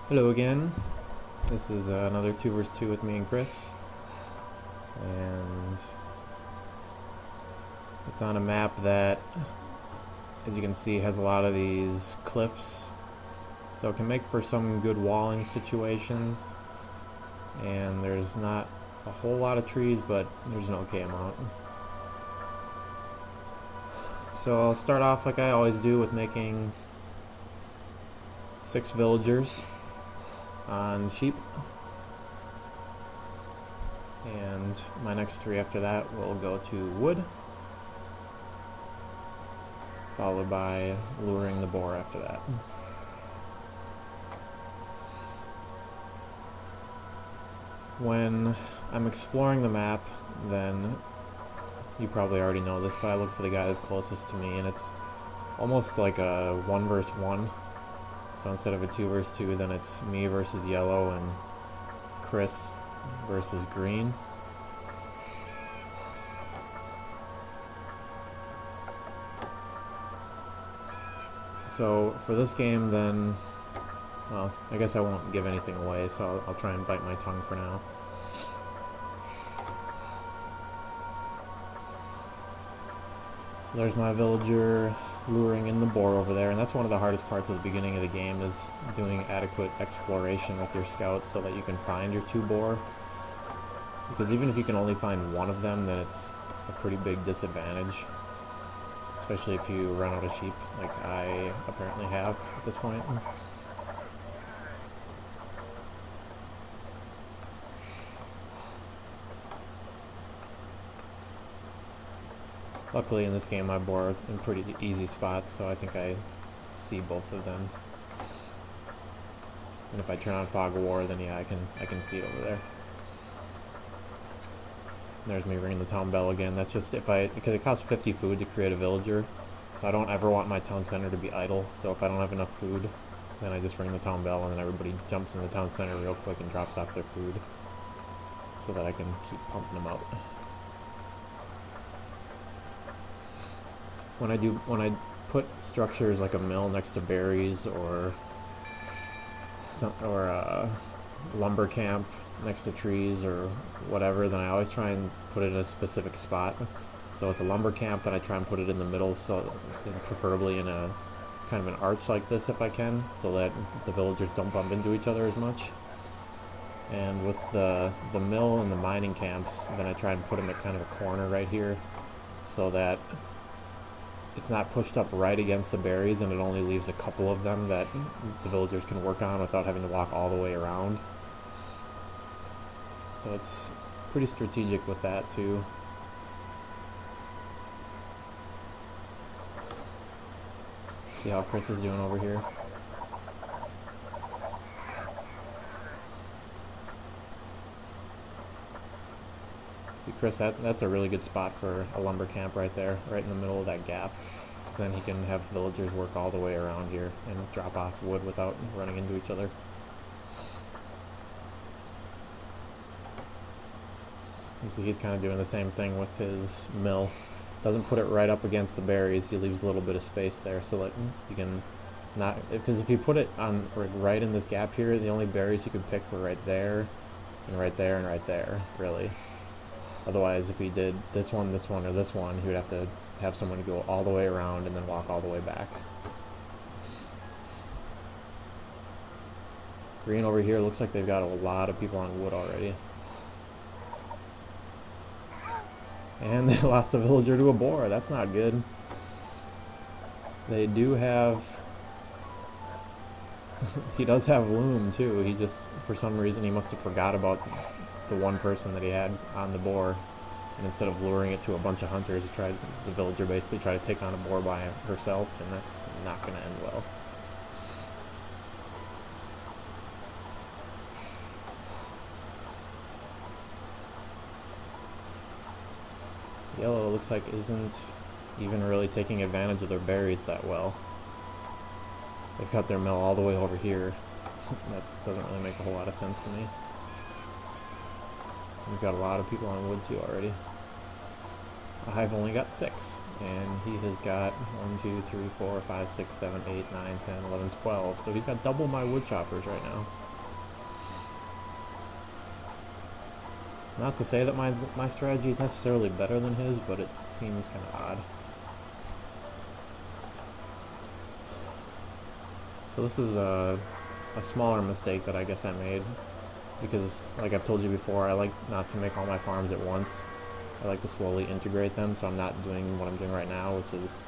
Hello again. This is another 2 vs 2 with me and Chris. And it's on a map that, as you can see, has a lot of these cliffs. So it can make for some good walling situations. And there's not a whole lot of trees, but there's an okay amount. So I'll start off like I always do with making 6 villagers on sheep, and my next 3 after that will go to wood, followed by luring the boar after that. When I'm exploring the map, then you probably already know this, but I look for the guy that's closest to me, and it's almost like a 1 vs 1. So instead of a 2 vs 2, then it's me versus yellow and Chris versus green. So for this game, then, well, I guess I won't give anything away, so I'll try and bite my tongue for now. So there's my villager luring in the boar over there, and that's one of the hardest parts of the beginning of the game, is doing adequate exploration with your scouts so that you can find your 2 boar. Because even if you can only find one of them, then it's a pretty big disadvantage, especially if you run out of sheep, like I apparently have at this point. Luckily in this game I bore in pretty easy spots, so I think I see both of them. And if I turn on Fog of War, then yeah, I can see it over there. There's me ringing the town bell again. That's just because it costs 50 food to create a villager, so I don't ever want my town center to be idle. So if I don't have enough food, then I just ring the town bell, and then everybody jumps in the town center real quick and drops off their food, so that I can keep pumping them out. When I put structures like a mill next to berries, or a lumber camp next to trees or whatever, then I always try and put it in a specific spot. So with a lumber camp, then I try and put it in the middle, so preferably in a kind of an arch like this if I can, so that the villagers don't bump into each other as much. And with the mill and the mining camps, then I try and put them at kind of a corner right here, so that it's not pushed up right against the berries, and it only leaves a couple of them that the villagers can work on without having to walk all the way around. So it's pretty strategic with that too. See how Chris is doing over here. See, Chris, that's a really good spot for a lumber camp right there, right in the middle of that gap. Because then he can have villagers work all the way around here and drop off wood without running into each other. And so he's kind of doing the same thing with his mill. Doesn't put it right up against the berries, he leaves a little bit of space there so that you can not, because if you put it on right in this gap here, the only berries you could pick were right there, and right there, and right there, really. Otherwise, if he did this one, or this one, he would have to have someone go all the way around and then walk all the way back. Green over here looks like they've got a lot of people on wood already. And they lost a villager to a boar. That's not good. They do have... he does have loom too. He just, for some reason, he must have forgot about the one person that he had on the boar. And instead of luring it to a bunch of hunters, the villager basically tried to take on a boar by herself, and that's not going to end well. Yellow looks like isn't even really taking advantage of their berries that well. They've got their mill all the way over here. That doesn't really make a whole lot of sense to me. We've got a lot of people on wood too already. I've only got 6, and he has got 1, 2, 3, 4, 5, 6, 7, 8, 9, 10, 11, 12. So he's got double my wood choppers right now. Not to say that my strategy is necessarily better than his, but it seems kind of odd. So this is a smaller mistake that I guess I made, because like I've told you before, I like not to make all my farms at once. I like to slowly integrate them, so I'm not doing what I'm doing right now, which is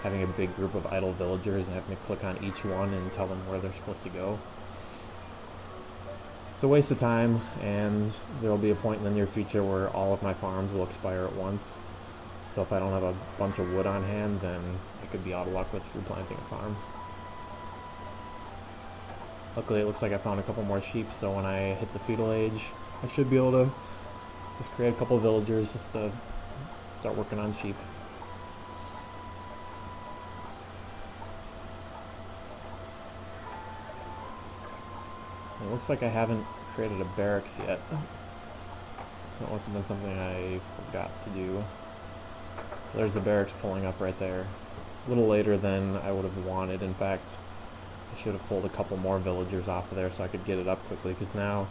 having a big group of idle villagers and having to click on each one and tell them where they're supposed to go. It's a waste of time, and there will be a point in the near future where all of my farms will expire at once. So if I don't have a bunch of wood on hand, then I could be out of luck with replanting a farm. Luckily, it looks like I found a couple more sheep, so when I hit the feudal age, I should be able to just create a couple of villagers just to start working on sheep. It looks like I haven't created a barracks yet, so it must have been something I forgot to do. So there's the barracks pulling up right there. A little later than I would have wanted. In fact, I should have pulled a couple more villagers off of there so I could get it up quickly, because now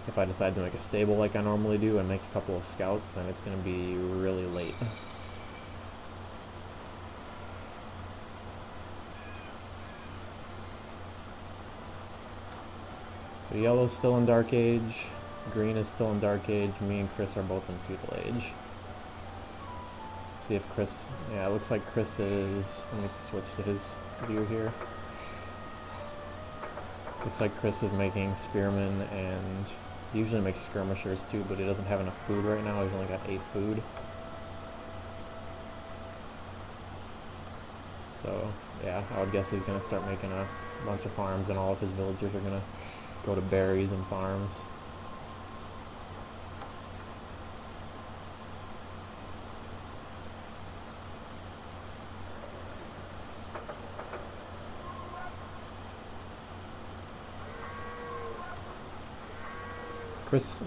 if I decide to make a stable like I normally do and make a couple of scouts, then it's going to be really late. So yellow's still in Dark Age, green is still in Dark Age, me and Chris are both in Feudal Age. Let's see if Chris, yeah, it looks like Chris is, let me switch to his view here. Looks like Chris is making spearmen, and he usually makes skirmishers too, but he doesn't have enough food right now. He's only got 8 food. So yeah, I would guess he's going to start making a bunch of farms, and all of his villagers are going to go to berries and farms.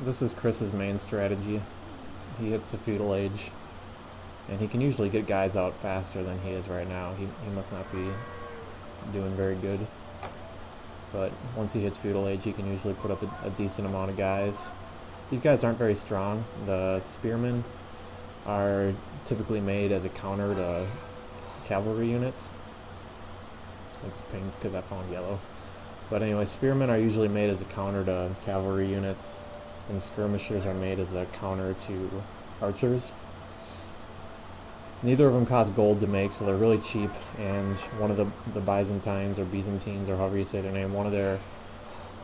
This is Chris's main strategy. He hits the feudal age, and he can usually get guys out faster than he is right now. He must not be doing very good. But once he hits feudal age, he can usually put up a decent amount of guys. These guys aren't very strong. The spearmen are typically made as a counter to cavalry units. It's pink because I found yellow. But anyway, spearmen are usually made as a counter to cavalry units, and skirmishers are made as a counter to archers. Neither of them cost gold to make, so they're really cheap, and one of the Byzantines or Byzantines, or however you say their name, one of their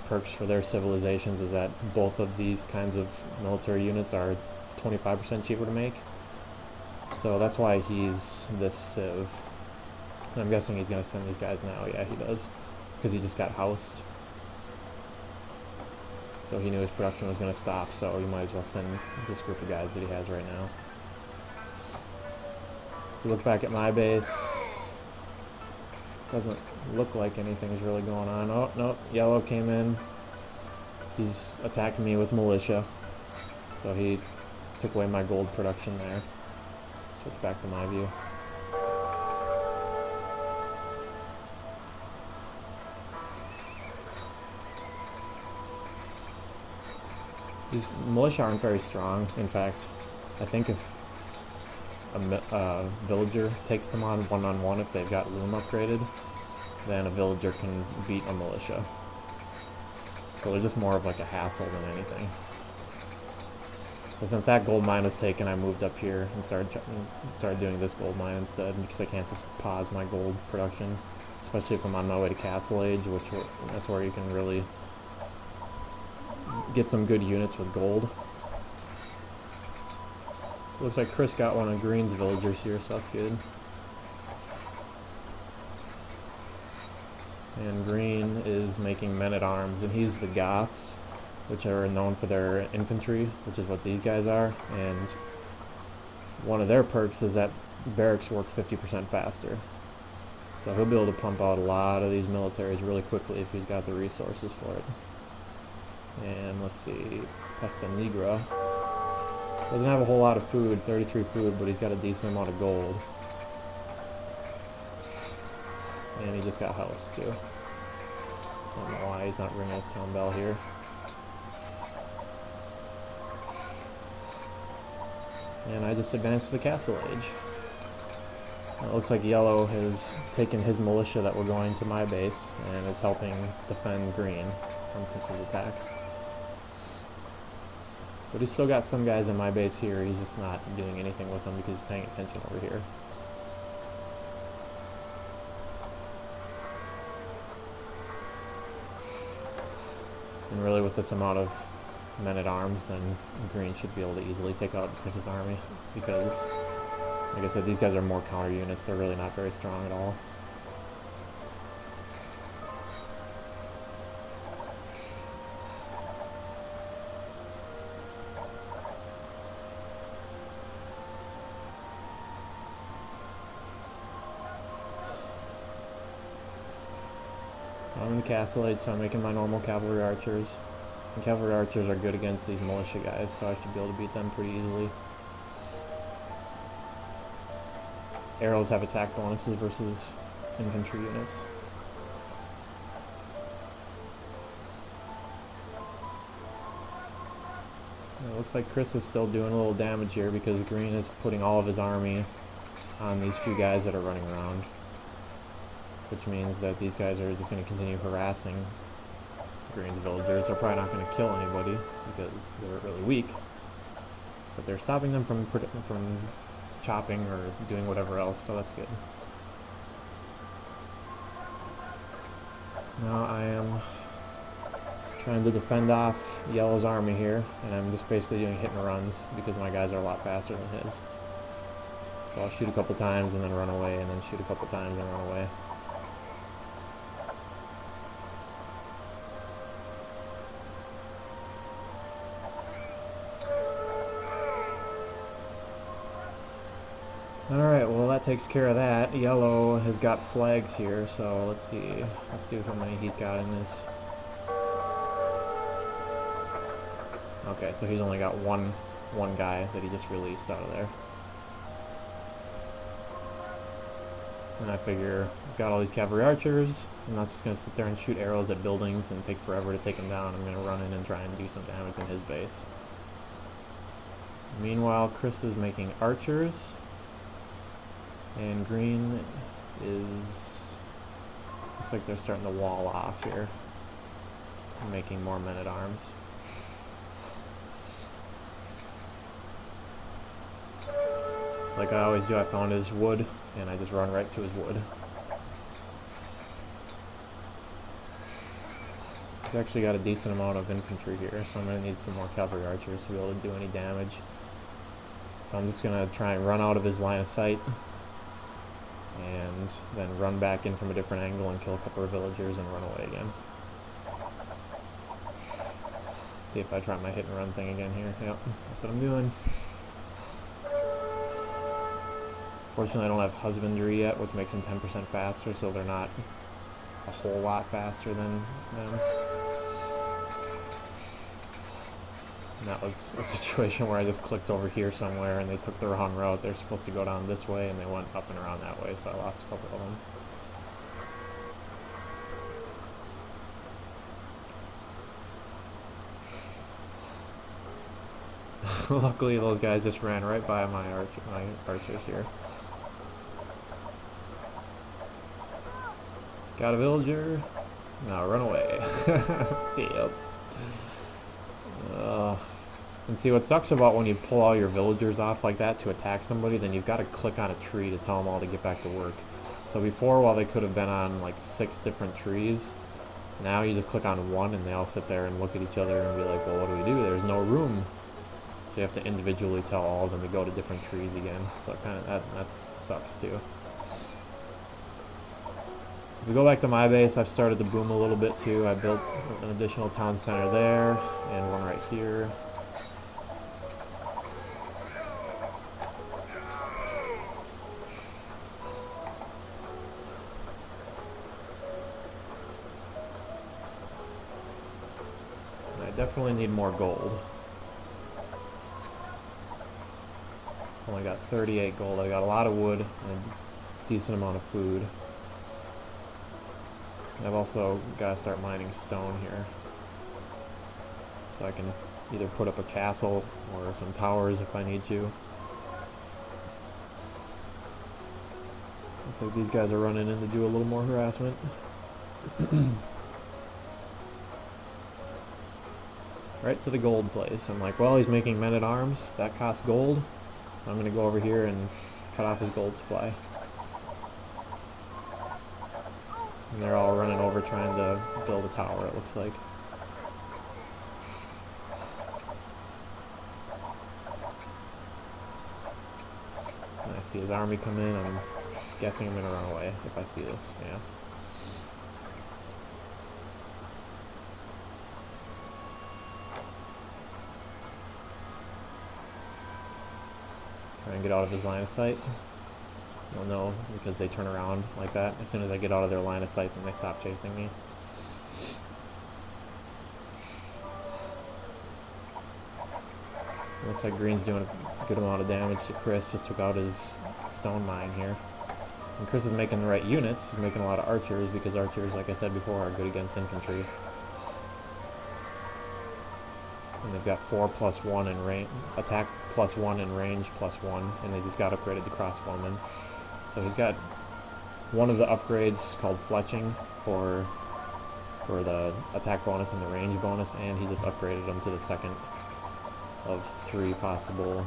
perks for their civilizations is that both of these kinds of military units are 25% cheaper to make. So that's why he's this civ. And I'm guessing he's going to send these guys now. Yeah, he does, because he just got housed. So he knew his production was going to stop, so he might as well send this group of guys that he has right now. If you look back at my base, doesn't look like anything's really going on. Oh, no, yellow came in. He's attacked me with militia, so he took away my gold production there. Switch back to my view. These militia aren't very strong. In fact, I think if a villager takes them on one-on-one, if they've got loom upgraded, then a villager can beat a militia. So they're just more of like a hassle than anything. So since that gold mine was taken, I moved up here and started doing this gold mine instead, because I can't just pause my gold production, especially if I'm on my way to Castle Age, that's where you can really get some good units with gold. Looks like Chris got one of Green's villagers here, so that's good. And Green is making men-at-arms, and he's the Goths, which are known for their infantry, which is what these guys are. And one of their perks is that barracks work 50% faster. So he'll be able to pump out a lot of these militaries really quickly if he's got the resources for it. And let's see, Pesta Negra. Doesn't have a whole lot of food, 33 food, but he's got a decent amount of gold. And he just got housed too. I don't know why he's not ringing his town bell here. And I just advanced to the castle age. It looks like yellow has taken his militia that were going to my base and is helping defend green from Chris's attack. But he's still got some guys in my base here. He's just not doing anything with them because he's paying attention over here. And really with this amount of men-at-arms, then green should be able to easily take out Chris's army because, like I said, these guys are more counter units. They're really not very strong at all. So I'm in the castle age, so I'm making my normal cavalry archers. And cavalry archers are good against these militia guys, so I should be able to beat them pretty easily. Arrows have attack bonuses versus infantry units. It looks like Chris is still doing a little damage here because green is putting all of his army on these few guys that are running around. Which means that these guys are just going to continue harassing green's villagers. They're probably not going to kill anybody because they're really weak. But they're stopping them from chopping or doing whatever else, so that's good. Now I am trying to defend off yellow's army here, and I'm just basically doing hit and runs because my guys are a lot faster than his. So I'll shoot a couple times and then run away, and then shoot a couple times and run away. Alright, well that takes care of that. Yellow has got flags here, so let's see how many he's got in this. Okay, so he's only got one guy that he just released out of there. And I figure, I've got all these cavalry archers. I'm not just going to sit there and shoot arrows at buildings and take forever to take them down. I'm going to run in and try and do some damage in his base. Meanwhile, Chris is making archers. And green is... looks like they're starting to wall off here. Making more men-at-arms. Like I always do, I found his wood, and I just run right to his wood. He's actually got a decent amount of infantry here, so I'm going to need some more cavalry archers to be able to do any damage. So I'm just going to try and run out of his line of sight, and then run back in from a different angle and kill a couple of villagers and run away again. See if I try my hit and run thing again here. Yep, that's what I'm doing. Fortunately, I don't have husbandry yet, which makes them 10% faster, so they're not a whole lot faster than them. And that was a situation where I just clicked over here somewhere and they took the wrong route. They're supposed to go down this way and they went up and around that way, so I lost a couple of them. Luckily, those guys just ran right by my archers here. Got a villager. Now run away. Yep. And see, what sucks about when you pull all your villagers off like that to attack somebody, then you've got to click on a tree to tell them all to get back to work. So before, while they could have been on like 6 different trees, now you just click on one and they all sit there and look at each other and be like, well, what do we do? There's no room. So you have to individually tell all of them to go to different trees again. So it kind of that sucks too. If we go back to my base, I've started to boom a little bit too. I built an additional town center there and one right here. And I definitely need more gold. Only got 38 gold. I got a lot of wood and a decent amount of food. I've also got to start mining stone here, so I can either put up a castle or some towers if I need to. Looks like these guys are running in to do a little more harassment. Right to the gold place. I'm like, well, he's making men-at-arms. That costs gold. So I'm going to go over here and cut off his gold supply. And they're all running over trying to build a tower, it looks like. And I see his army come in. I'm guessing I'm going to run away if I see this. Yeah. Try and get out of his line of sight. They'll know because they turn around like that. As soon as I get out of their line of sight, then they stop chasing me. Looks like Green's doing a good amount of damage to Chris. Just took out his stone mine here. And Chris is making the right units. He's making a lot of archers because archers, like I said before, are good against infantry. And they've got 4+1 in range, attack +1 and range +1, and they just got upgraded to crossbowmen. So he's got one of the upgrades called fletching for the attack bonus and the range bonus, and he just upgraded them to the second of 3 possible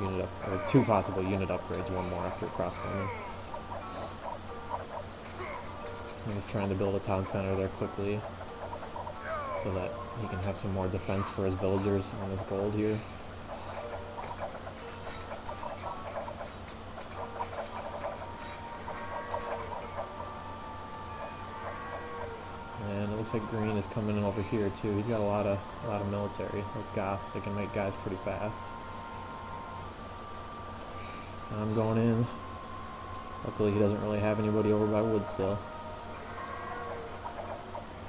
unit or 2 possible unit upgrades, one more after crossbowmen. He's trying to build a town center there quickly so that he can have some more defense for his villagers on his gold here. And it looks like Green is coming in over here too. He's got a lot of military. Those Goths, they can make guys pretty fast. I'm going in. Luckily he doesn't really have anybody over by wood still.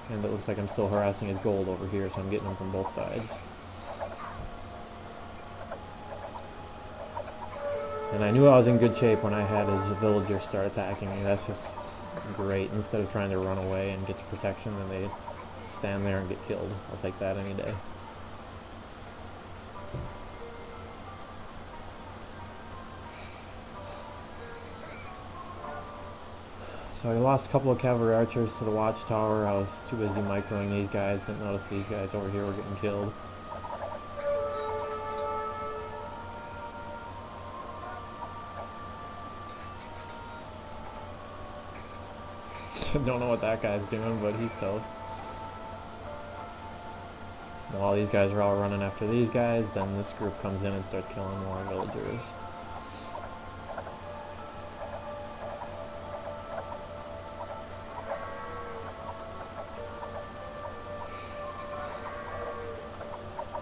And it looks like I'm still harassing his gold over here, so I'm getting him from both sides. And I knew I was in good shape when I had his villagers start attacking me. That's just great. Instead of trying to run away and get to protection, then they stand there and get killed. I'll take that any day. So I lost a couple of cavalry archers to the watchtower. I was too busy microing these guys. Didn't notice these guys over here were getting killed. Don't know what that guy's doing, but he's toast. While these guys are all running after these guys, then this group comes in and starts killing more villagers.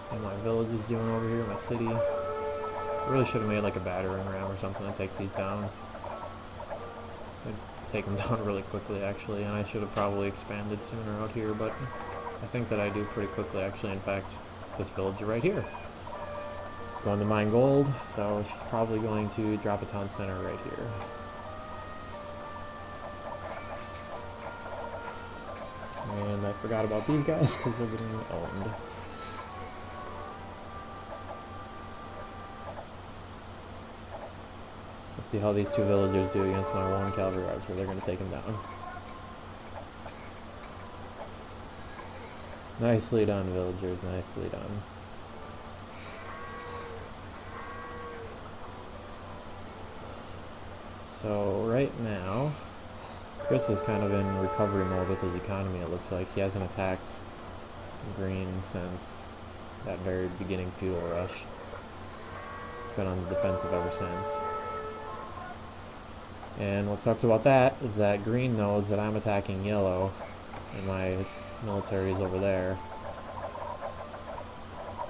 See what my village is doing over here, my city. I really should have made like a battering ram or something to take these down. Take them down really quickly actually, and I should have probably expanded sooner out here, but I think that I do pretty quickly actually. In fact, this villager right here is going to mine gold, so she's probably going to drop a town center right here. And I forgot about these guys because they're getting owned. Let's see how these two villagers do against my one cavalry archer. They're going to take him down. Nicely done, villagers. Nicely done. So right now, Chris is kind of in recovery mode with his economy, it looks like. He hasn't attacked Green since that very beginning feudal rush. He's been on the defensive ever since. And what sucks about that is that Green knows that I'm attacking yellow, and my military is over there.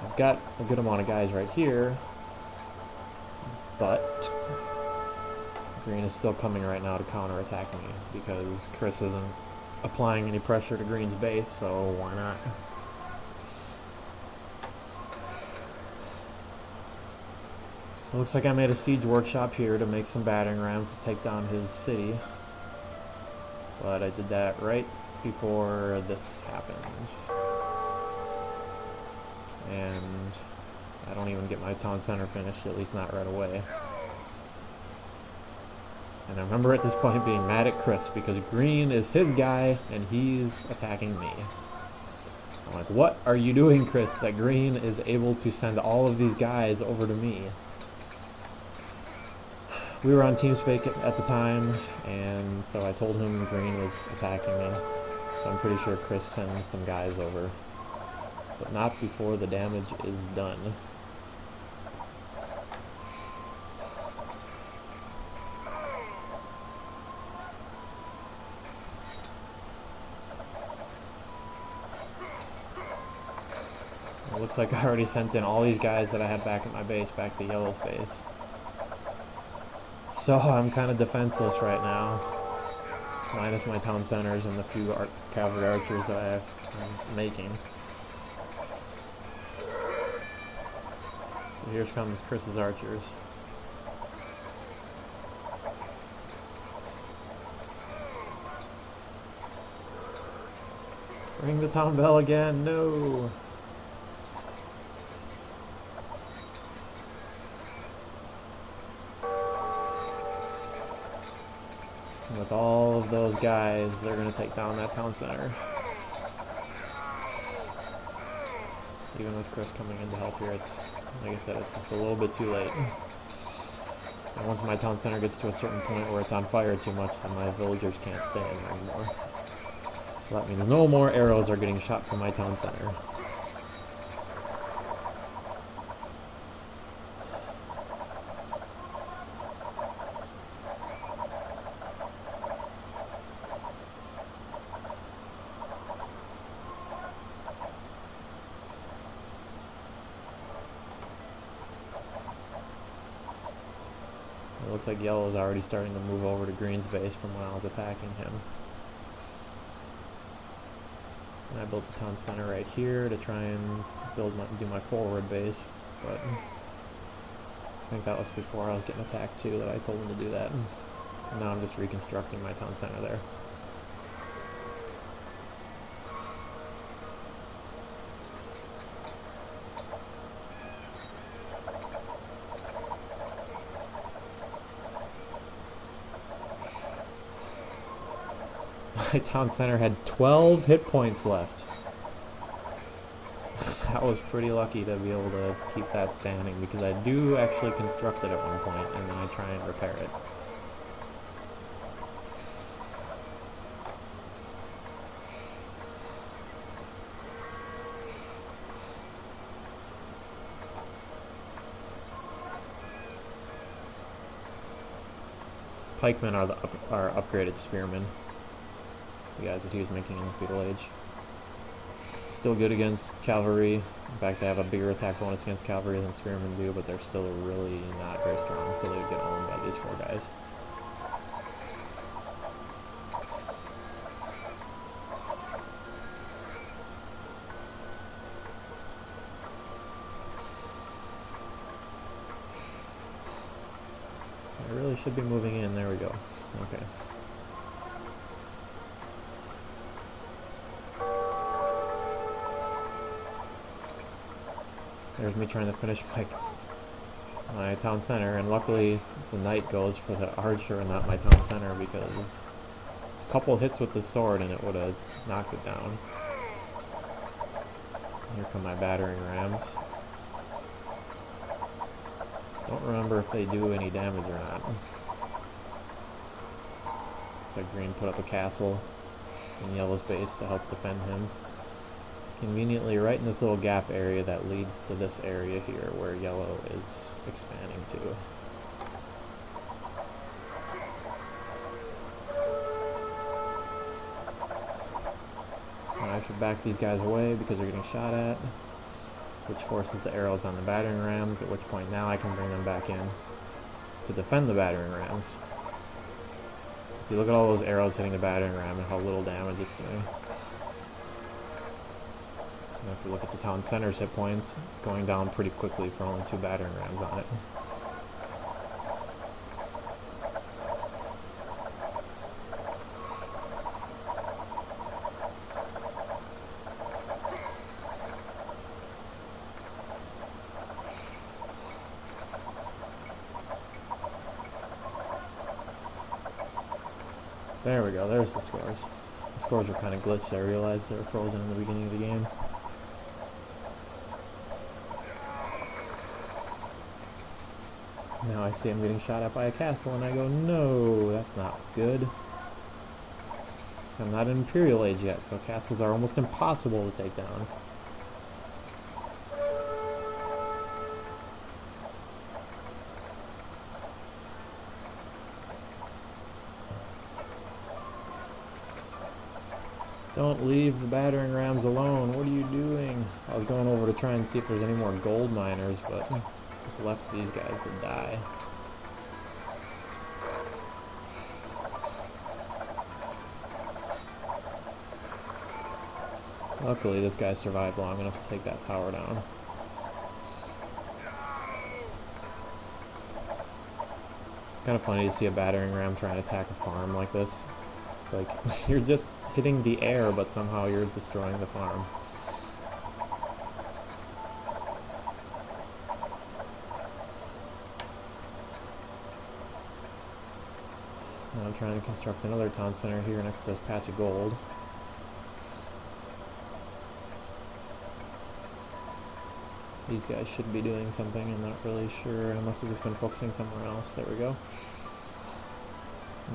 I've got a good amount of guys right here, but Green is still coming right now to counterattack me because Chris isn't applying any pressure to Green's base, so why not? Looks like I made a siege workshop here to make some battering rams to take down his city. But I did that right before this happened. And I don't even get my town center finished, at least not right away. And I remember at this point being mad at Chris because green is his guy and he's attacking me. I'm like, what are you doing, Chris, that green is able to send all of these guys over to me? We were on TeamSpeak at the time, and so I told him green was attacking me. So I'm pretty sure Chris sends some guys over. But not before the damage is done. It looks like I already sent in all these guys that I had back at my base, back to Yellow's base. So I'm kind of defenseless right now. Minus my town centers and the few cavalry archers that I'm making. So here comes Chris's archers. Ring the town bell again, no! With all of those guys, they're going to take down that town center. Even with Chris coming in to help here, it's, like I said, it's just a little bit too late. And once my town center gets to a certain point where it's on fire too much, then my villagers can't stay in there anymore. So that means no more arrows are getting shot from my town center. It looks like Yellow is already starting to move over to Green's base from when I was attacking him. And I built the town center right here to try and do my forward base, but I think that was before I was getting attacked too that I told him to do that. And now I'm just reconstructing my town center there. My town center had 12 hit points left. I was pretty lucky to be able to keep that standing because I do actually construct it at one point and then I try and repair it. Pikemen are upgraded spearmen. The guys that he was making in the feudal age. Still good against cavalry. In fact, they have a bigger attack bonus against cavalry than spearmen do, but they're still really not very strong, so they get owned by these 4 guys. I really should be moving in. There we go. Okay. There's me trying to finish my town center, and luckily the knight goes for the archer and not my town center because a couple hits with the sword and it would have knocked it down. Here come my battering rams. Don't remember if they do any damage or not. So Green put up a castle in Yellow's base to help defend him. Conveniently right in this little gap area that leads to this area here where Yellow is expanding to. And I should back these guys away because they're getting shot at, which forces the arrows on the battering rams, at which point now I can bring them back in to defend the battering rams. See, look at all those arrows hitting the battering ram and how little damage it's doing. And if we look at the town center's hit points, it's going down pretty quickly for only 2 battering rams on it. There we go, there's the scores. The scores were kind of glitched. I realized they were frozen in the beginning of the game. Now I see I'm getting shot at by a castle and I go, no, that's not good. So I'm not in Imperial Age yet, so castles are almost impossible to take down. Don't leave the battering rams alone. What are you doing? I was going over to try and see if there's any more gold miners, but just left these guys to die. Luckily, this guy survived long enough to take that tower down. It's kind of funny to see a battering ram try and attack a farm like this. It's like, you're just hitting the air, but somehow you're destroying the farm. Now I'm trying to construct another town center here next to this patch of gold. These guys should be doing something, I'm not really sure. I must have just been focusing somewhere else. There we go.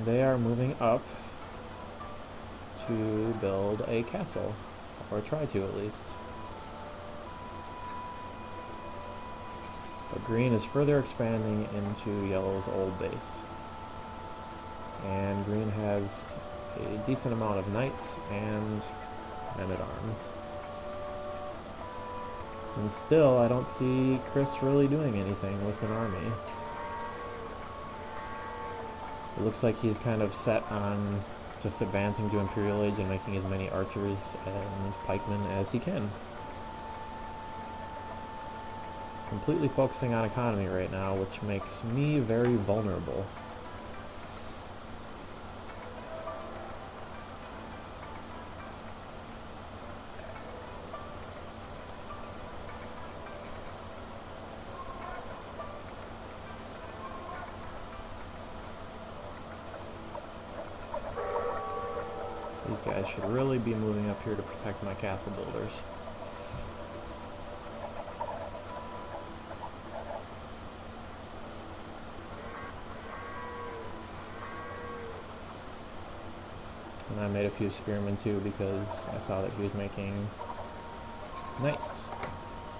They are moving up to build a castle, or try to at least. But green is further expanding into yellow's old base. And green has a decent amount of knights and men-at-arms. And still, I don't see Chris really doing anything with an army. It looks like he's kind of set on just advancing to Imperial Age and making as many archers and pikemen as he can. Completely focusing on economy right now, which makes me very vulnerable. These guys should really be moving up here to protect my castle builders. And I made a few spearmen too because I saw that he was making knights.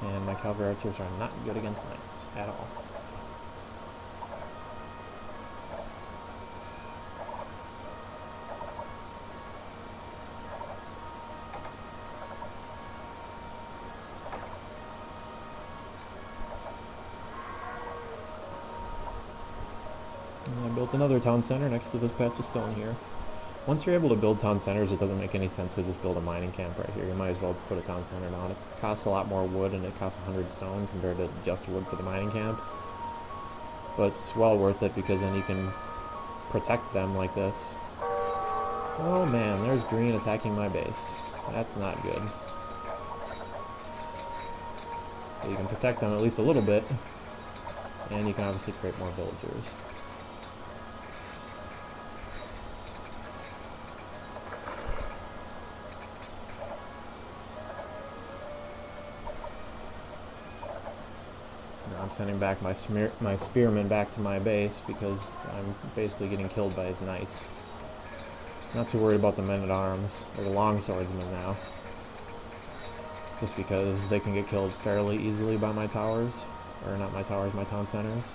And my cavalry archers are not good against knights at all. And I built another town center next to this patch of stone here. Once you're able to build town centers, it doesn't make any sense to just build a mining camp right here. You might as well put a town center down. It costs a lot more wood and it costs 100 stone compared to just wood for the mining camp. But it's well worth it because then you can protect them like this. Oh man, there's green attacking my base. That's not good. But you can protect them at least a little bit, and you can obviously create more villagers. Now I'm sending back my spearmen back to my base because I'm basically getting killed by his knights. Not too worried about the men-at-arms, or the longswordsmen now. Just because they can get killed fairly easily by my towers. Or not my towers, my town centers.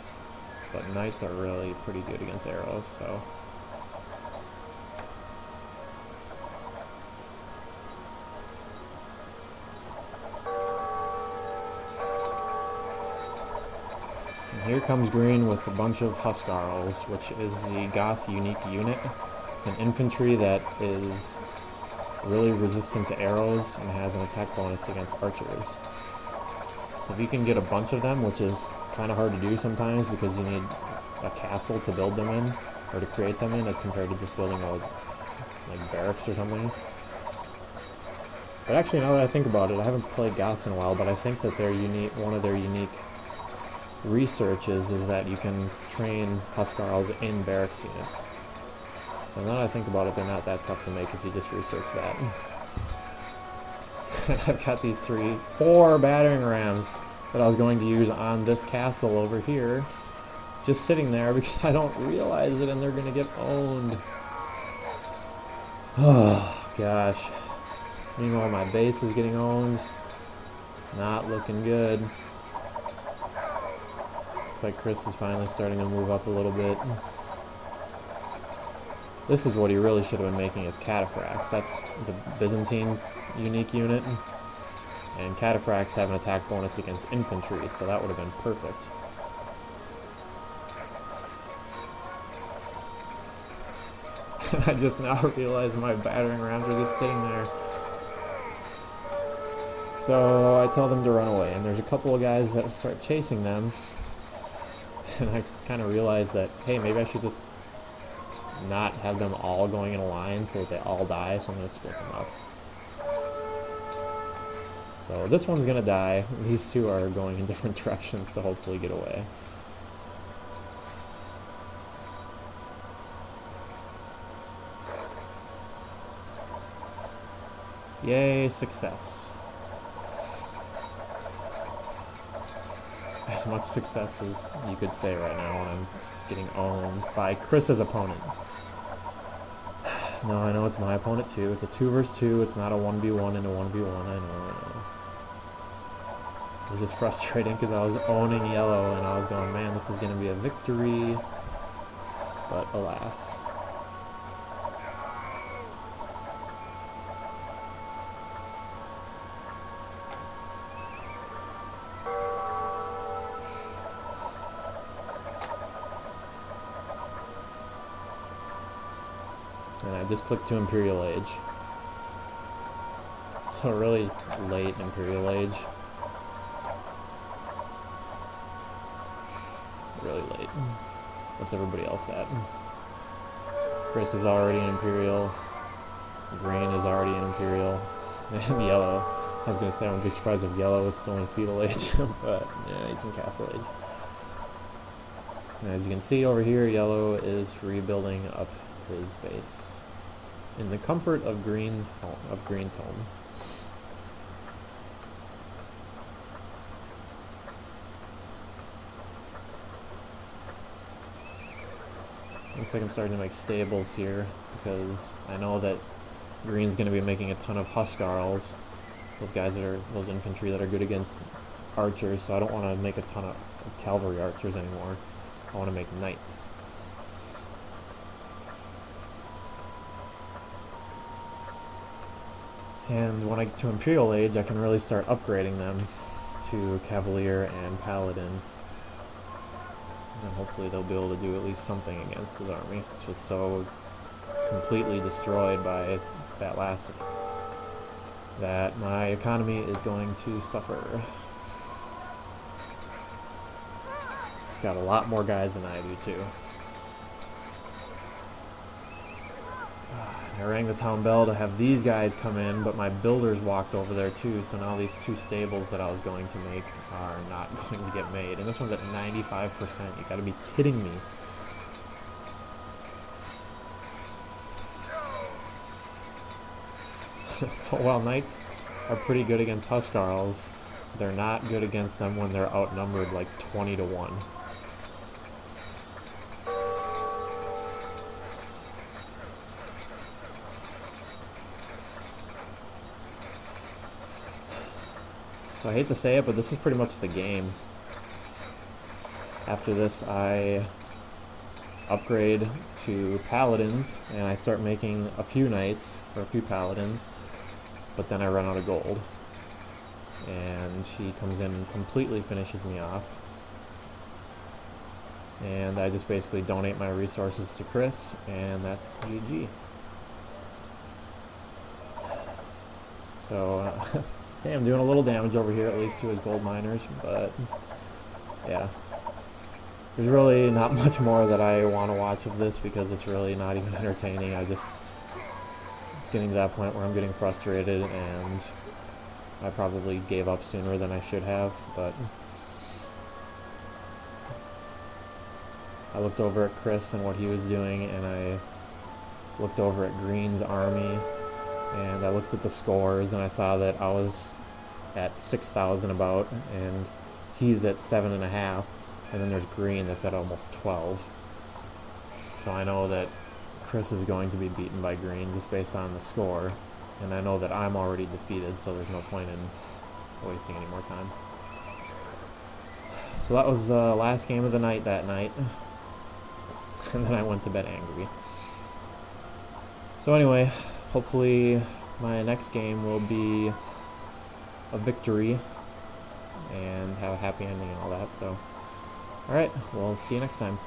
But knights are really pretty good against arrows, so... And here comes green with a bunch of Huskarls, which is the Goth unique unit. It's an infantry that is really resistant to arrows and has an attack bonus against archers. So if you can get a bunch of them, which is kind of hard to do sometimes because you need a castle to build them in, or to create them in, as compared to just building a like barracks or something. But actually, now that I think about it, I haven't played Goths in a while, but I think that one of their unique researches is that you can train Huskarls in barracks units. So now that I think about it, they're not that tough to make if you just research that. I've got these 4 battering rams that I was going to use on this castle over here, just sitting there because I don't realize it and they're going to get owned. Oh, gosh. Meanwhile, my base is getting owned. Not looking good. Looks like Chris is finally starting to move up a little bit. This is what he really should have been making as cataphracts. That's the Byzantine unique unit. And cataphracts have an attack bonus against infantry, so that would have been perfect. I just now realized my battering rams are just sitting there. So I tell them to run away, and there's a couple of guys that start chasing them. And I kind of realized that, hey, maybe I should just not have them all going in a line so that they all die, so I'm going to split them up. So this one's going to die. These two are going in different directions to hopefully get away. Yay, success. As much success as you could say right now when I'm getting owned by Chris's opponent. No, I know it's my opponent too. It's a 2 versus 2. It's not a 1v1 and a 1v1. I know. It was just frustrating because I was owning yellow and I was going, man, this is going to be a victory. But alas. And I just clicked to Imperial Age. So really late Imperial Age. Really late. What's everybody else at? Chris is already in Imperial. Green is already in Imperial. And yellow. I was going to say I wouldn't be surprised if yellow is still in Feudal Age. But yeah, he's in Castle Age. And as you can see over here, yellow is rebuilding up his base in the comfort of Green's home. Looks like I'm starting to make stables here because I know that Green's going to be making a ton of Huskarls, those infantry that are good against archers. So I don't want to make a ton of cavalry archers anymore. I want to make knights. And when I get to Imperial Age, I can really start upgrading them to Cavalier and Paladin. And hopefully they'll be able to do at least something against his army, which was so completely destroyed by that last attack that my economy is going to suffer. He's got a lot more guys than I do, too. I rang the town bell to have these guys come in, but my builders walked over there too, so now these 2 stables that I was going to make are not going to get made. And this one's at 95%. You gotta be kidding me. So while knights are pretty good against Huskarls, they're not good against them when they're outnumbered like 20 to 1. So I hate to say it, but this is pretty much the game. After this, I upgrade to paladins, and I start making a few knights, or a few paladins, but then I run out of gold. And he comes in and completely finishes me off. And I just basically donate my resources to Chris, and that's GG. So, hey, I'm doing a little damage over here, at least to his gold miners, but yeah. There's really not much more that I want to watch of this because it's really not even entertaining. It's getting to that point where I'm getting frustrated, and I probably gave up sooner than I should have, but I looked over at Chris and what he was doing, and I looked over at Green's army, and I looked at the scores, and I saw that I was at 6,000 about, and he's at 7.5, and then there's Green that's at almost 12. So I know that Chris is going to be beaten by Green just based on the score, and I know that I'm already defeated, so there's no point in wasting any more time. So that was the last game of the night that night, and then I went to bed angry. So anyway, hopefully my next game will be a victory and have a happy ending and all that. So, alright, we'll see you next time.